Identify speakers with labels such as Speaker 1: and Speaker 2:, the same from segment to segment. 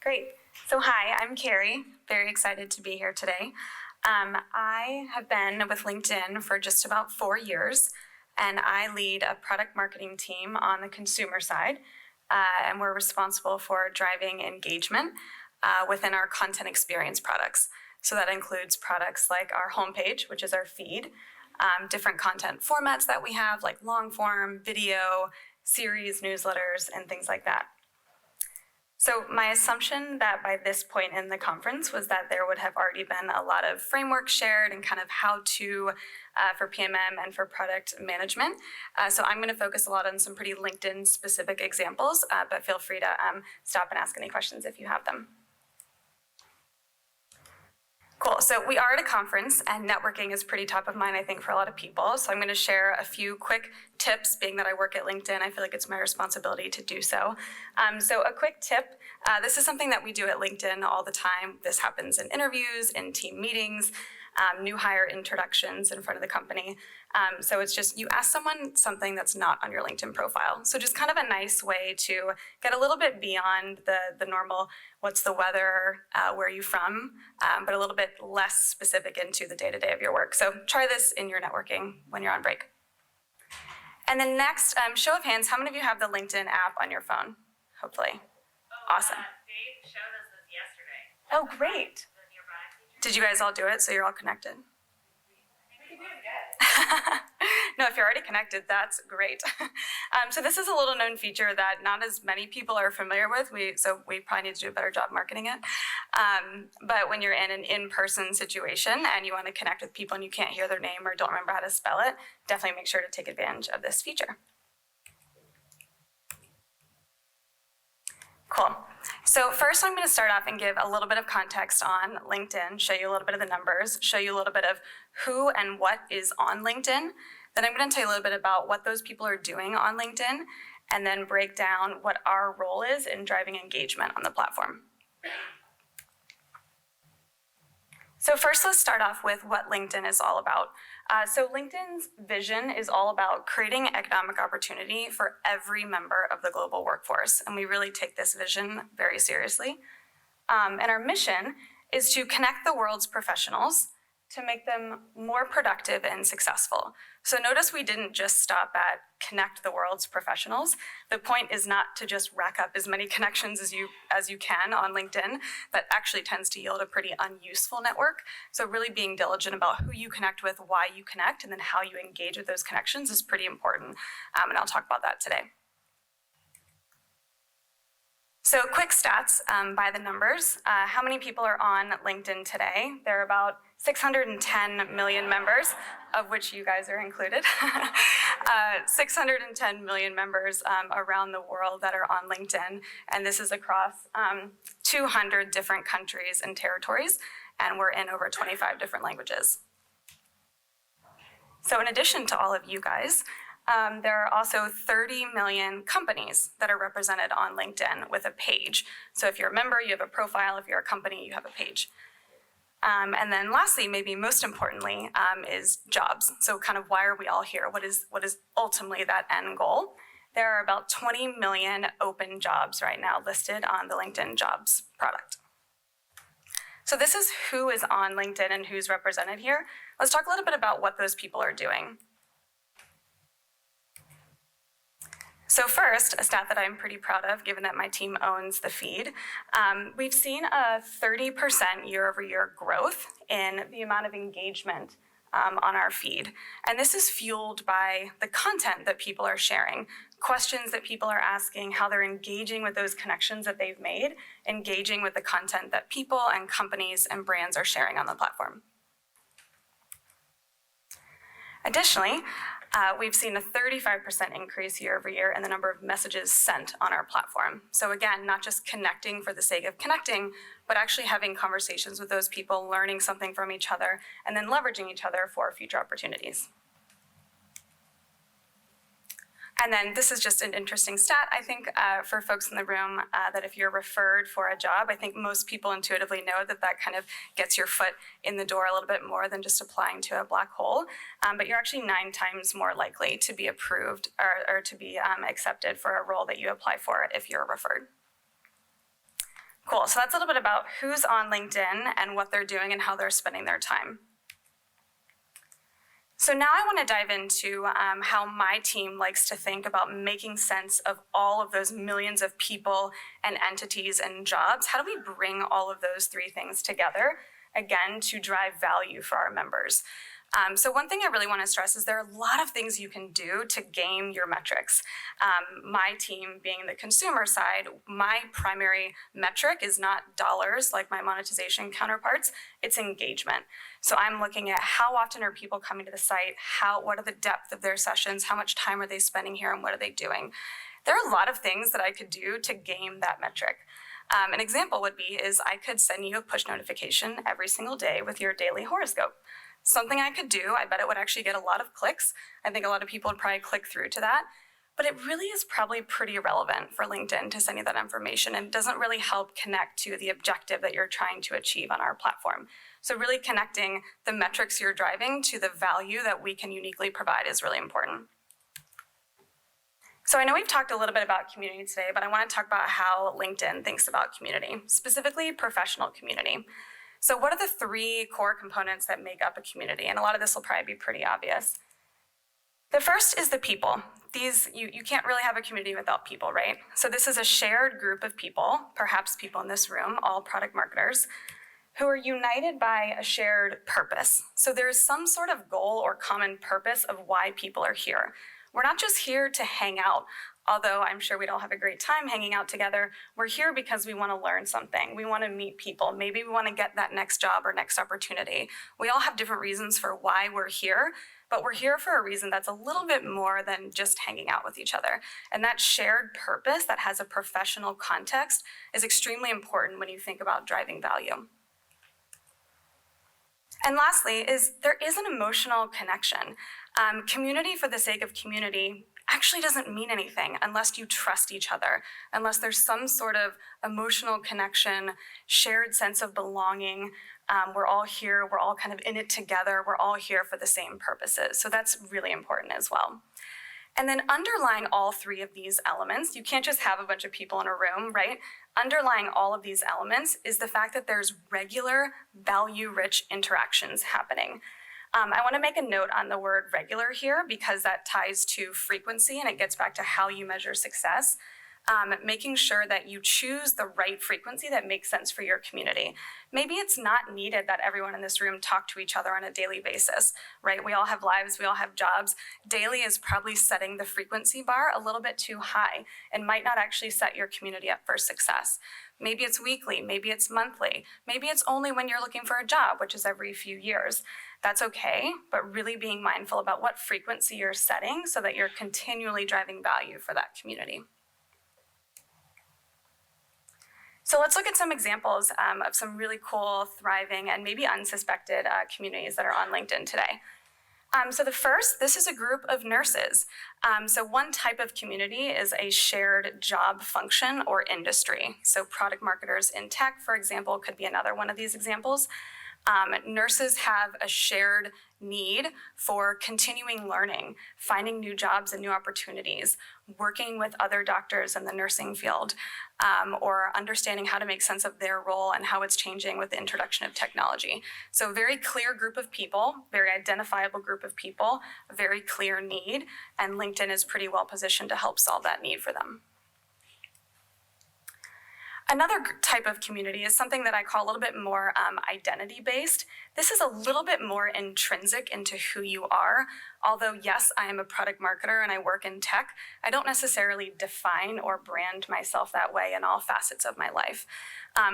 Speaker 1: Great. So hi, I'm Carrie. Very excited to be here today. I have been with LinkedIn for just about 4 years, and I lead a product marketing team on the consumer side, and we're responsible for driving engagement within our content experience products. So that includes products like our homepage, which is our feed, different content formats that we have, like long form, video, series, newsletters, and things like that. So my assumption that by this point in the conference was that there would have already been a lot of framework shared and kind of how to for PMM and for product management. So I'm going to focus a lot on some pretty LinkedIn specific examples, but feel free to stop and ask any questions if you have them. Cool. So we are at a conference, and networking is pretty top of mind, I think, for a lot of people. So I'm going to share a few quick tips. Being that I work at LinkedIn, I feel like it's my responsibility to do so. So a quick tip. This is something that we do at LinkedIn all the time. This happens in interviews, in team meetings, new hire introductions in front of the company. So it's just you ask someone something that's not on your LinkedIn profile. So just kind of a nice way to get a little bit beyond the normal, what's the weather, where are you from, but a little bit less specific into the day-to-day of your work. So try this in your networking when you're on break. And then next, show of hands, how many of you have the LinkedIn app on your phone? Hopefully. Awesome.
Speaker 2: Dave showed us this yesterday.
Speaker 1: Oh, great.
Speaker 2: The nearby feature.
Speaker 1: Did you guys all do it so you're all connected?
Speaker 2: We can do it again.
Speaker 1: No, if you're already connected, that's great. So this is a little known feature that not as many people are familiar with. So we probably need to do a better job marketing it. But when you're in an in-person situation and you want to connect with people and you can't hear their name or don't remember how to spell it, definitely make sure to take advantage of this feature. Cool. So first I'm going to start off and give a little bit of context on LinkedIn, show you a little bit of the numbers, show you a little bit of who and what is on LinkedIn. Then I'm going to tell you a little bit about what those people are doing on LinkedIn, and then break down what our role is in driving engagement on the platform. So first, let's start off with what LinkedIn is all about. So LinkedIn's vision is all about creating economic opportunity for every member of the global workforce, and we really take this vision very seriously. And our mission is to connect the world's professionals to make them more productive and successful. So notice we didn't just stop at connect the world's professionals. The point is not to just rack up as many connections as you can on LinkedIn. That actually tends to yield a pretty unuseful network. So really being diligent about who you connect with, why you connect, and then how you engage with those connections is pretty important. And I'll talk about that today. So quick stats by the numbers. How many people are on LinkedIn today? There are about 610 million members, of which you guys are included. 610 million members around the world that are on LinkedIn, and this is across 200 different countries and territories, and we're in over 25 different languages. So in addition to all of you guys, there are also 30 million companies that are represented on LinkedIn with a page. So if you're a member, you have a profile. If you're a company, you have a page. And then lastly, maybe most importantly, is jobs. So kind of why are we all here? What is ultimately that end goal? There are about 20 million open jobs right now listed on the LinkedIn Jobs product. So this is who is on LinkedIn and who's represented here. Let's talk a little bit about what those people are doing. So first, a stat that I'm pretty proud of, given that my team owns the feed, we've seen a 30% year-over-year growth in the amount of engagement on our feed. And this is fueled by the content that people are sharing, questions that people are asking, how they're engaging with those connections that they've made, engaging with the content that people and companies and brands are sharing on the platform. Additionally, we've seen a 35% increase year over year in the number of messages sent on our platform. So again, not just connecting for the sake of connecting, but actually having conversations with those people, learning something from each other, and then leveraging each other for future opportunities. And then this is just an interesting stat, I think, for folks in the room, that if you're referred for a job, I think most people intuitively know that that kind of gets your foot in the door a little bit more than just applying to a black hole. But you're actually 9 times more likely to be approved or to be accepted for a role that you apply for if you're referred. Cool, so that's a little bit about who's on LinkedIn and what they're doing and how they're spending their time. So now I want to dive into how my team likes to think about making sense of all of those millions of people and entities and jobs. How do we bring all of those three things together, again, to drive value for our members? So one thing I really want to stress is there are a lot of things you can do to game your metrics. My team being the consumer side, my primary metric is not dollars like my monetization counterparts, it's engagement. So I'm looking at how often are people coming to the site, what are the depth of their sessions, how much time are they spending here, and what are they doing? There are a lot of things that I could do to game that metric. An example would be is I could send you a push notification every single day with your daily horoscope. Something I could do, I bet it would actually get a lot of clicks. I think a lot of people would probably click through to that. But it really is probably pretty irrelevant for LinkedIn to send you that information and doesn't really help connect to the objective that you're trying to achieve on our platform. So really connecting the metrics you're driving to the value that we can uniquely provide is really important. So I know we've talked a little bit about community today, but I want to talk about how LinkedIn thinks about community, specifically professional community. So what are the three core components that make up a community? And a lot of this will probably be pretty obvious. The first is the people. You can't really have a community without people, right? So this is a shared group of people, perhaps people in this room, all product marketers, who are united by a shared purpose. So there is some sort of goal or common purpose of why people are here. We're not just here to hang out, although I'm sure we'd all have a great time hanging out together. We're here because we want to learn something. We want to meet people. Maybe we want to get that next job or next opportunity. We all have different reasons for why we're here, but we're here for a reason that's a little bit more than just hanging out with each other. And that shared purpose that has a professional context is extremely important when you think about driving value. And lastly, there is an emotional connection. Community for the sake of community actually doesn't mean anything unless you trust each other, unless there's some sort of emotional connection, shared sense of belonging. We're all here, we're all kind of in it together, we're all here for the same purposes. So that's really important as well. And then underlying all three of these elements, you can't just have a bunch of people in a room, right? Underlying all of these elements is the fact that there's regular, value-rich interactions happening. I want to make a note on the word regular here because that ties to frequency and it gets back to how you measure success. Making sure that you choose the right frequency that makes sense for your community. Maybe it's not needed that everyone in this room talk to each other on a daily basis, right? We all have lives, we all have jobs. Daily is probably setting the frequency bar a little bit too high and might not actually set your community up for success. Maybe it's weekly, maybe it's monthly, maybe it's only when you're looking for a job, which is every few years. That's okay, but really being mindful about what frequency you're setting so that you're continually driving value for that community. So let's look at some examples of some really cool, thriving, and maybe unsuspected communities that are on LinkedIn today. So the first, this is a group of nurses. So one type of community is a shared job function or industry. So product marketers in tech, for example, could be another one of these examples. Nurses have a shared need for continuing learning, finding new jobs and new opportunities, working with other doctors in the nursing field, or understanding how to make sense of their role and how it's changing with the introduction of technology. So a very clear group of people, very identifiable group of people, a very clear need, and LinkedIn is pretty well positioned to help solve that need for them. Another type of community is something that I call a little bit more identity-based. This is a little bit more intrinsic into who you are. Although, yes, I am a product marketer and I work in tech, I don't necessarily define or brand myself that way in all facets of my life.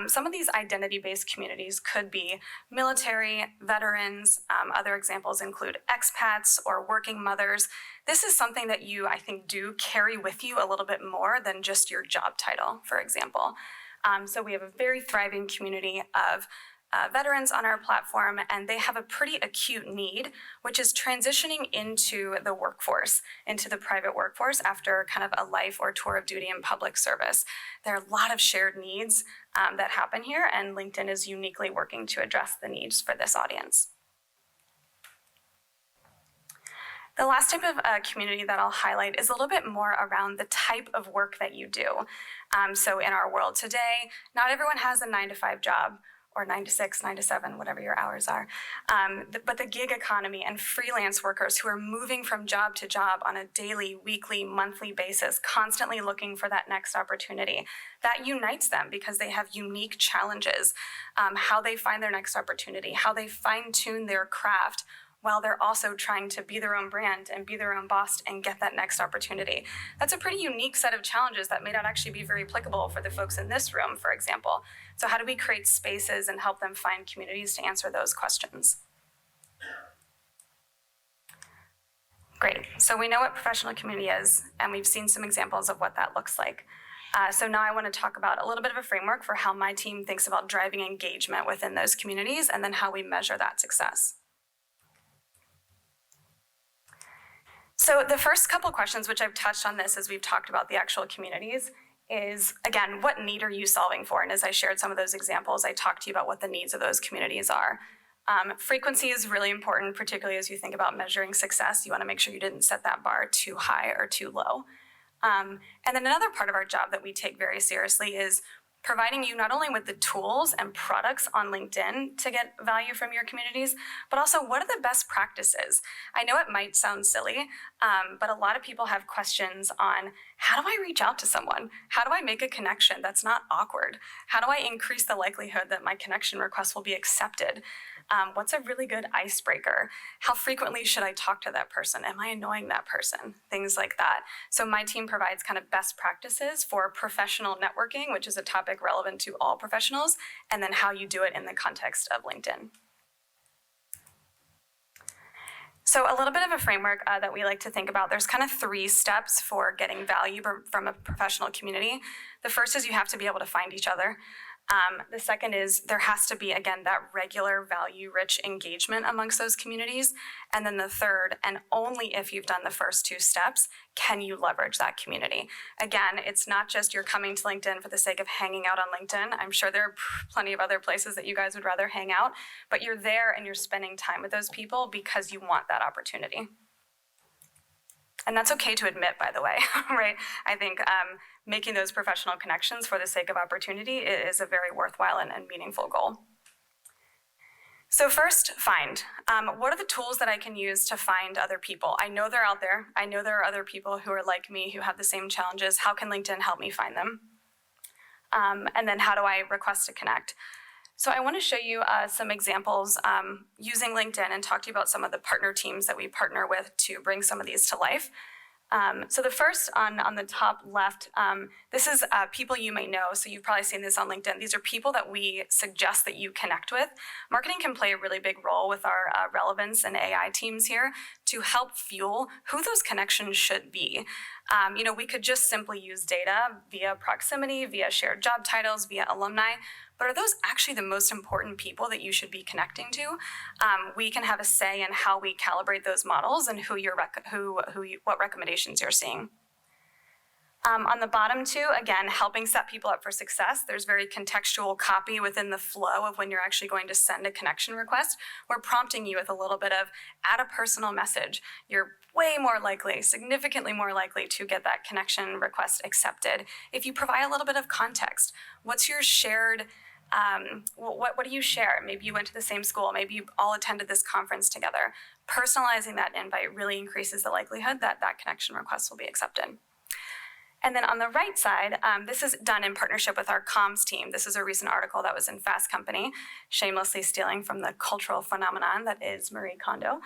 Speaker 1: Some of these identity-based communities could be military, veterans. Other examples include expats or working mothers. This is something that you, I think, do carry with you a little bit more than just your job title, for example. So we have a very thriving community of veterans on our platform, and they have a pretty acute need, which is transitioning into the workforce, into the private workforce after kind of a life or tour of duty in public service. There are a lot of shared needs that happen here, and LinkedIn is uniquely working to address the needs for this audience. The last type of community that I'll highlight is a little bit more around the type of work that you do. So in our world today, not everyone has a 9-to-5 job, or 9 to 6, 9 to 7, whatever your hours are. But the gig economy and freelance workers who are moving from job to job on a daily, weekly, monthly basis, constantly looking for that next opportunity, that unites them because they have unique challenges. How they find their next opportunity, how they fine-tune their craft, while they're also trying to be their own brand and be their own boss and get that next opportunity. That's a pretty unique set of challenges that may not actually be very applicable for the folks in this room, for example. So how do we create spaces and help them find communities to answer those questions? Great, so we know what professional community is, and we've seen some examples of what that looks like. So now I want to talk about a little bit of a framework for how my team thinks about driving engagement within those communities, and then how we measure that success. So the first couple questions, which I've touched on this as we've talked about the actual communities, is, again, what need are you solving for? And as I shared some of those examples, I talked to you about what the needs of those communities are. Frequency is really important, particularly as you think about measuring success. You want to make sure you didn't set that bar too high or too low. And then another part of our job that we take very seriously is providing you not only with the tools and products on LinkedIn to get value from your communities, but also what are the best practices? I know it might sound silly, but a lot of people have questions on how do I reach out to someone? How do I make a connection that's not awkward? How do I increase the likelihood that my connection request will be accepted? What's a really good icebreaker? How frequently should I talk to that person? Am I annoying that person? Things like that. So my team provides kind of best practices for professional networking, which is a topic relevant to all professionals, and then how you do it in the context of LinkedIn. So a little bit of a framework that we like to think about. There's kind of 3 steps for getting value from a professional community. The first is you have to be able to find each other. The second is there has to be, again, that regular value-rich engagement amongst those communities. And then the third, and only if you've done the first 2 steps, can you leverage that community. Again, it's not just you're coming to LinkedIn for the sake of hanging out on LinkedIn. I'm sure there are plenty of other places that you guys would rather hang out, but you're there and you're spending time with those people because you want that opportunity. And that's okay to admit, by the way, right? I think making those professional connections for the sake of opportunity is a very worthwhile and meaningful goal. So first, find. What are the tools that I can use to find other people? I know they're out there. I know there are other people who are like me, who have the same challenges. How can LinkedIn help me find them? And then how do I request to connect? So I want to show you some examples using LinkedIn and talk to you about some of the partner teams that we partner with to bring some of these to life. So the first on the top left, this is people you may know. So you've probably seen this on LinkedIn. These are people that we suggest that you connect with. Marketing can play a really big role with our relevance and AI teams here to help fuel who those connections should be. We could just simply use data via proximity, via shared job titles, via alumni. But are those actually the most important people that you should be connecting to? We can have a say in how we calibrate those models and what recommendations you're seeing. On the bottom 2, again, helping set people up for success. There's very contextual copy within the flow of when you're actually going to send a connection request. We're prompting you with a little bit of add a personal message. You're way more likely, significantly more likely to get that connection request accepted if you provide a little bit of context. What's your shared what do you share? Maybe you went to the same school. Maybe you all attended this conference together. Personalizing that invite really increases the likelihood that that connection request will be accepted. And then on the right side, this is done in partnership with our comms team. This is a recent article that was in Fast Company, shamelessly stealing from the cultural phenomenon that is Marie Kondo.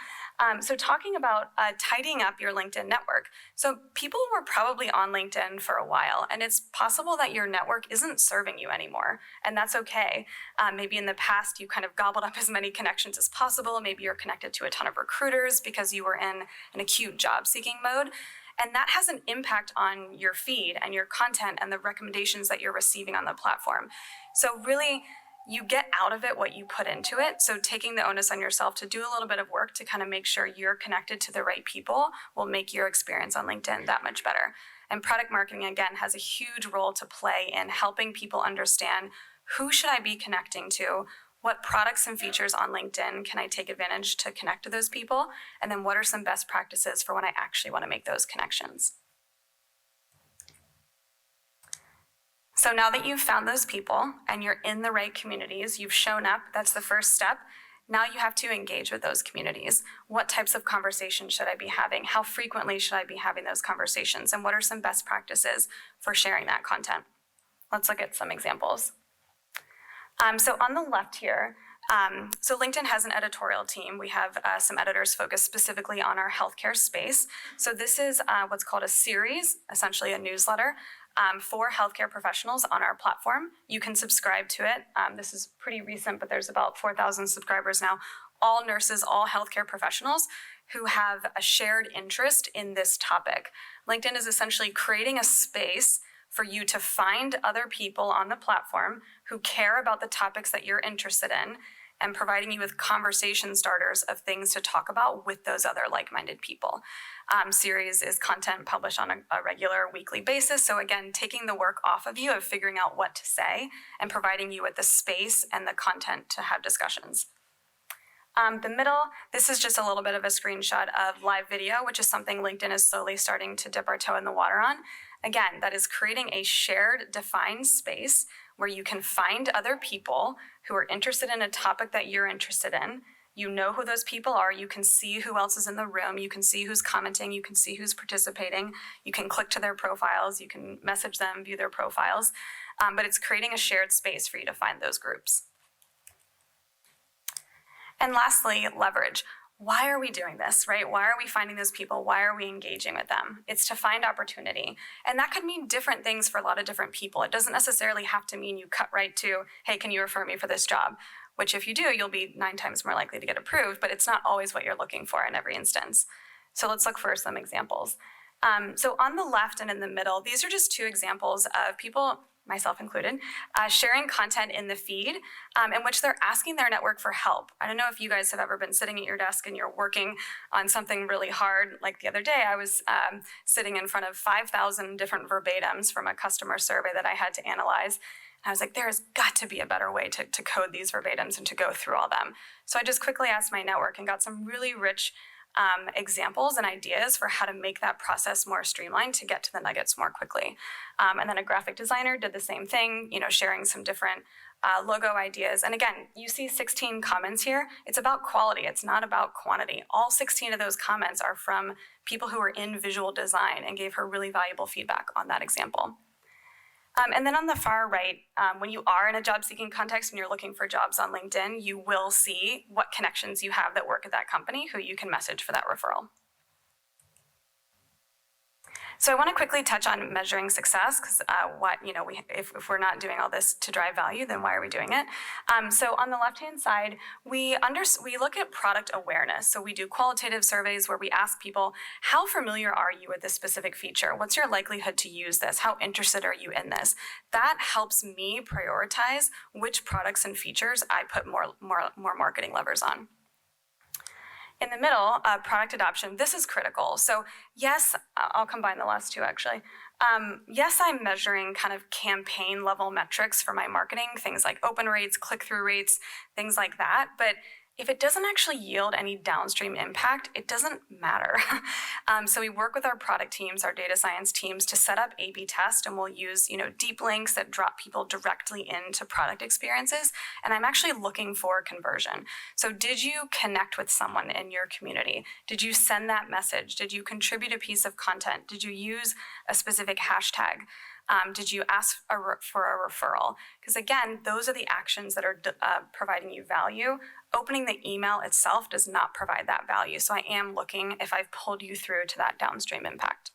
Speaker 1: So talking about tidying up your LinkedIn network. So people were probably on LinkedIn for a while, and it's possible that your network isn't serving you anymore, and that's okay. Maybe in the past you kind of gobbled up as many connections as possible. Maybe you're connected to a ton of recruiters because you were in an acute job-seeking mode. And that has an impact on your feed and your content and the recommendations that you're receiving on the platform. So really, you get out of it what you put into it. So taking the onus on yourself to do a little bit of work to kind of make sure you're connected to the right people will make your experience on LinkedIn that much better. And product marketing, again, has a huge role to play in helping people understand who should I be connecting to, What products and features on LinkedIn can I take advantage to connect to those people? And then what are some best practices for when I actually want to make those connections? So now that you've found those people and you're in the right communities, you've shown up, that's the first step. Now you have to engage with those communities. What types of conversations should I be having? How frequently should I be having those conversations? And what are some best practices for sharing that content? Let's look at some examples. So on the left here, so LinkedIn has an editorial team. We have some editors focused specifically on our healthcare space. So this is what's called a series, essentially a newsletter, for healthcare professionals on our platform. You can subscribe to it. This is pretty recent, but there's about 4,000 subscribers now. All nurses, all healthcare professionals who have a shared interest in this topic. LinkedIn is essentially creating a space for you to find other people on the platform who care about the topics that you're interested in and providing you with conversation starters of things to talk about with those other like-minded people. Series is content published on a regular weekly basis. So again, taking the work off of you of figuring out what to say and providing you with the space and the content to have discussions. The middle, this is just a little bit of a screenshot of live video, which is something LinkedIn is slowly starting to dip our toe in the water on. Again, that is creating a shared, defined space where you can find other people who are interested in a topic that you're interested in. You know who those people are. You can see who else is in the room. You can see who's commenting. You can see who's participating. You can click to their profiles. You can message them, view their profiles. But it's creating a shared space for you to find those groups. And lastly, leverage. Why are we doing this, right? Why are we finding those people? Why are we engaging with them? It's to find opportunity. And that could mean different things for a lot of different people. It doesn't necessarily have to mean you cut right to, hey, can you refer me for this job? Which if you do, you'll be 9 times more likely to get approved, but it's not always what you're looking for in every instance. So let's look for some examples. So on the left and in the middle, these are just 2 examples of people, myself included, sharing content in the feed in which they're asking their network for help. I don't know if you guys have ever been sitting at your desk and you're working on something really hard. Like the other day, I was sitting in front of 5,000 different verbatims from a customer survey that I had to analyze. I was like, there has got to be a better way to code these verbatims and to go through all them. So I just quickly asked my network and got some really rich examples and ideas for how to make that process more streamlined to get to the nuggets more quickly. And then a graphic designer did the same thing, sharing some different logo ideas. And again, you see 16 comments here. It's about quality. It's not about quantity. All 16 of those comments are from people who are in visual design and gave her really valuable feedback on that example. And then on the far right, when you are in a job-seeking context and you're looking for jobs on LinkedIn, you will see what connections you have that work at that company who you can message for that referral. So I want to quickly touch on measuring success because if we're not doing all this to drive value, then why are we doing it? So on the left-hand side, we look at product awareness. So we do qualitative surveys where we ask people, how familiar are you with this specific feature? What's your likelihood to use this? How interested are you in this? That helps me prioritize which products and features I put more marketing levers on. In the middle, product adoption, this is critical. So yes, I'll combine the last 2 actually. Yes, I'm measuring kind of campaign level metrics for my marketing, things like open rates, click-through rates, things like that. But if it doesn't actually yield any downstream impact, it doesn't matter. So we work with our product teams, our data science teams to set up A/B test, and we'll use deep links that drop people directly into product experiences. And I'm actually looking for conversion. So did you connect with someone in your community? Did you send that message? Did you contribute a piece of content? Did you use a specific hashtag? Did you ask for a referral? Because again, those are the actions that are providing you value. Opening the email itself does not provide that value. So I am looking if I've pulled you through to that downstream impact.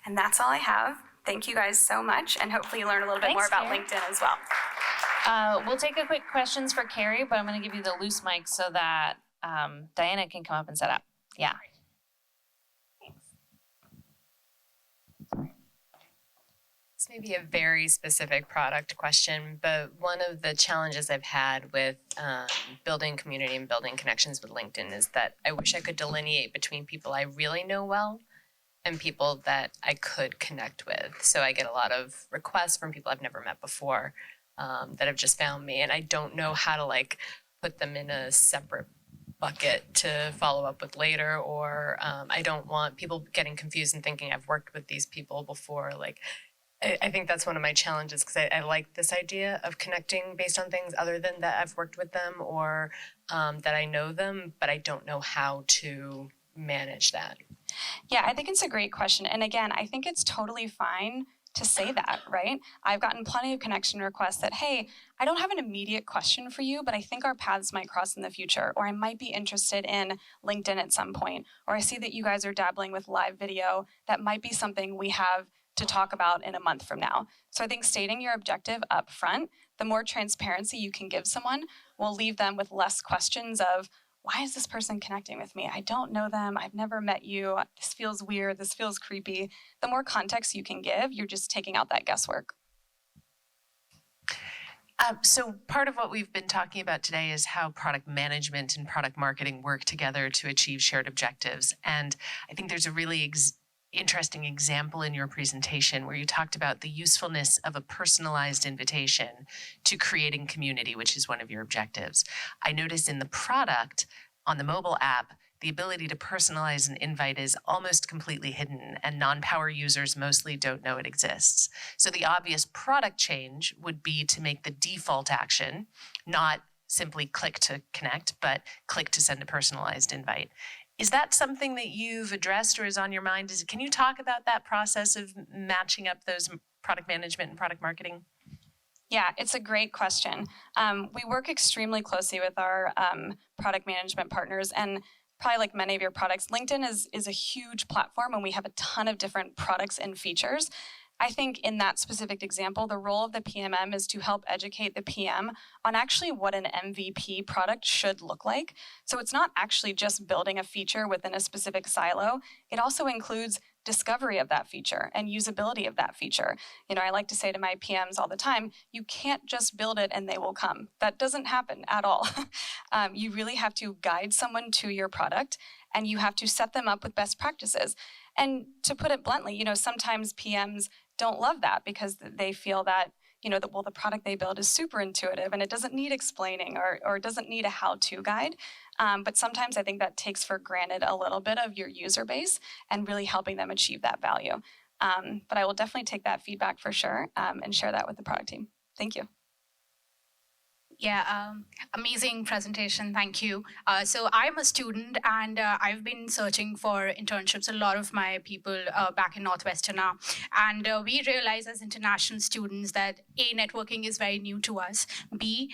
Speaker 1: And that's all I have. Thank you guys so much. And hopefully you learn a little bit more about LinkedIn as well.
Speaker 3: We'll take a quick questions for Carrie, but I'm going to give you the loose mic so that Diana can come up and set up. Yeah.
Speaker 4: This may be a very specific product question, but one of the challenges I've had with building community and building connections with LinkedIn is that I wish I could delineate between people I really know well and people that I could connect with. So I get a lot of requests from people I've never met before. that have just found me, and I don't know how to like put them in a separate bucket to follow up with later, or I don't want people getting confused and thinking I've worked with these people before. Like, I think that's one of my challenges, because I like this idea of connecting based on things other than that I've worked with them or that I know them, but I don't know how to manage that.
Speaker 1: Yeah, I think it's a great question. And again, I think it's totally fine to say that, right? I've gotten plenty of connection requests that, hey, I don't have an immediate question for you, but I think our paths might cross in the future, or I might be interested in LinkedIn at some point, or I see that you guys are dabbling with live video. That might be something we have to talk about in a month from now. So I think stating your objective up front, the more transparency you can give someone will leave them with less questions of, why is this person connecting with me? I don't know them. I've never met you. This feels weird. This feels creepy. The more context you can give, you're just taking out that guesswork.
Speaker 5: So part of what we've been talking about today is how product management and product marketing work together to achieve shared objectives. And I think there's a really interesting example in your presentation where you talked about the usefulness of a personalized invitation to creating community, which is one of your objectives. I noticed in the product on the mobile app, the ability to personalize an invite is almost completely hidden, and non-power users mostly don't know it exists. So the obvious product change would be to make the default action not simply click to connect, but click to send a personalized invite. Is that something that you've addressed or is on your mind? Can you talk about that process of matching up those product management and product marketing?
Speaker 1: Yeah, it's a great question. We work extremely closely with our product management partners, and probably like many of your products, LinkedIn is a huge platform, and we have a ton of different products and features. I think in that specific example, the role of the PMM is to help educate the PM on actually what an MVP product should look like. So it's not actually just building a feature within a specific silo. It also includes discovery of that feature and usability of that feature. You know, I like to say to my PMs all the time, you can't just build it and they will come. That doesn't happen at all. You really have to guide someone to your product, and you have to set them up with best practices. And to put it bluntly, you know, sometimes PMs don't love that because they feel that, you know, that, well, the product they build is super intuitive and it doesn't need explaining or it doesn't need a how-to guide. But sometimes I think that takes for granted a little bit of your user base and really helping them achieve that value. But I will definitely take that feedback for sure and share that with the product team. Thank you.
Speaker 6: Yeah, amazing presentation. Thank you. So I'm a student, and I've been searching for internships. A lot of my people back in Northwestern now, and we realize as international students that A, networking is very new to us. B,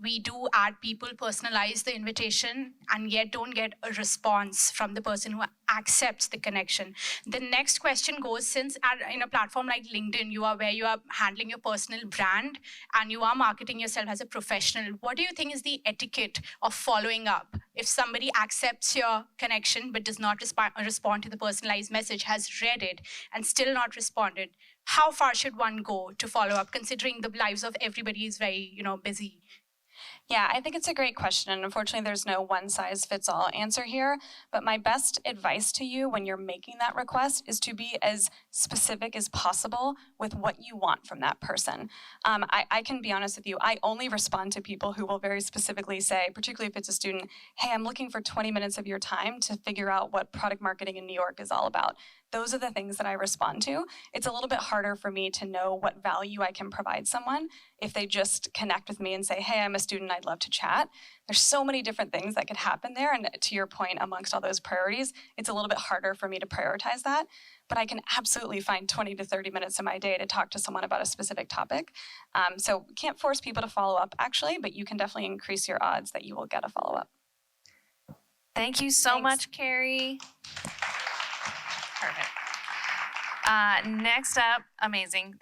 Speaker 6: we do add people, personalize the invitation, and yet don't get a response from the person who accepts the connection. The next question goes, since in a platform like LinkedIn, you are where you are handling your personal brand and you are marketing yourself as a professional, what do you think is the etiquette of following up? If somebody accepts your connection but does not respond to the personalized message, has read it and still not responded, how far should one go to follow up, considering the lives of everybody is very, busy?
Speaker 1: Yeah, I think it's a great question, and unfortunately there's no one-size-fits-all answer here, but my best advice to you when you're making that request is to be as specific as possible with what you want from that person. I can be honest with you, I only respond to people who will very specifically say, particularly if it's a student, hey, I'm looking for 20 minutes of your time to figure out what product marketing in New York is all about. Those are the things that I respond to. It's a little bit harder for me to know what value I can provide someone if they just connect with me and say, hey, I'm a student, I'd love to chat. There's so many different things that could happen there. And to your point, amongst all those priorities, it's a little bit harder for me to prioritize that. But I can absolutely find 20 to 30 minutes of my day to talk to someone about a specific topic. So can't force people to follow up, actually, but you can definitely increase your odds that you will get a follow-up.
Speaker 3: Thank you so
Speaker 1: Thanks.
Speaker 3: much, Carrie. Perfect. Next up, amazing.